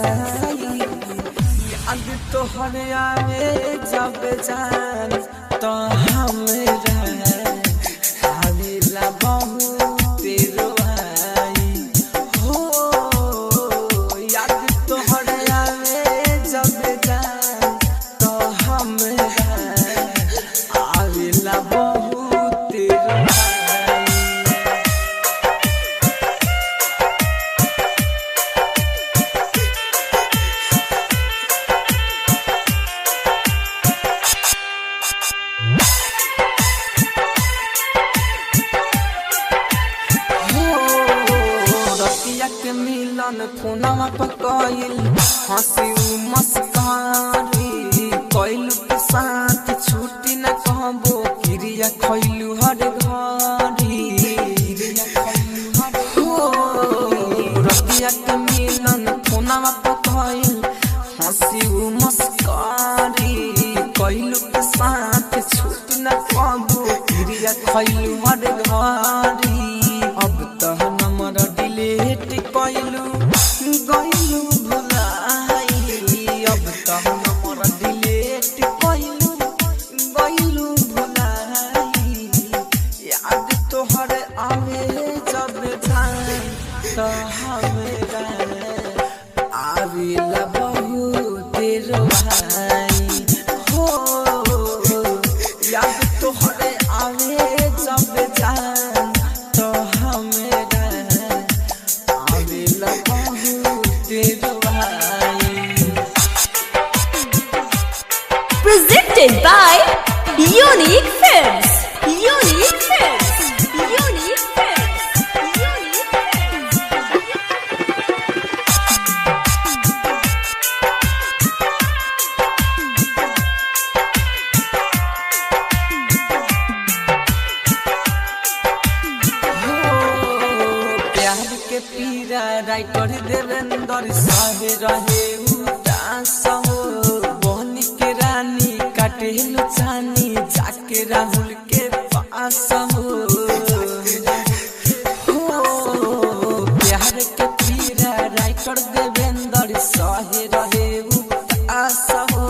साई याद तोहरे आवे जब जान तो हमरा आवेला बहुत रोआई हो याद तोहरे आवे जब जान तो हमरा आवेला बहुत रोआई। के मिलन फोनवा पर कइल हंसी मस्कारी कइलू के साथ छुट्टी न कहबो क्रिया खइलू हर घड़ी रतिया के मिलन फोनवा पर कइल हंसी मस्कारी कइलू के साथ छुट्टी न कहबो क्रिया खइलू हर घड़ी अब तो नंबर डिलीट कइलू गइलू भुलाई अब तो नंबर डिलीट कइलू गइलू भुलाई याद तोहर आवे जब जाए तो हमरा आवेला बहुत रोआई हो याद तोहर आवे जब जाए तो हमरा आवेला बहुत रोआई। Presented by Unique Films. Unique Films. Unique Films. Unique Films. प्यार के पीरा राइटर देवेंद्र सहे रहे उदास हो बहनी के रानी काटेलु चानी जाके राहुल के पास हो प्यार के पीरा राइटर देवेंद्र सहे रहे उदास हो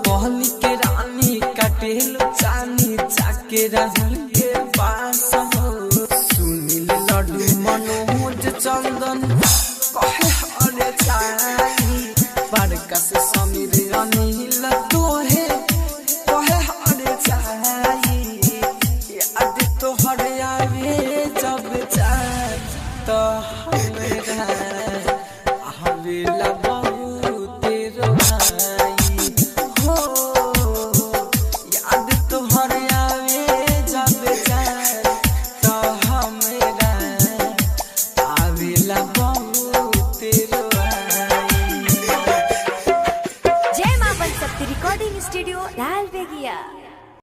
बहनी के रानी काटेलु चानी जाके राहुल के पास हो सुनील लड्डू मनोज चंदन कहे हरे चाही बड़का से समीर अनिल तोहे कहे हरे चाही याद तोहरे आवे जब जाए तो हमरा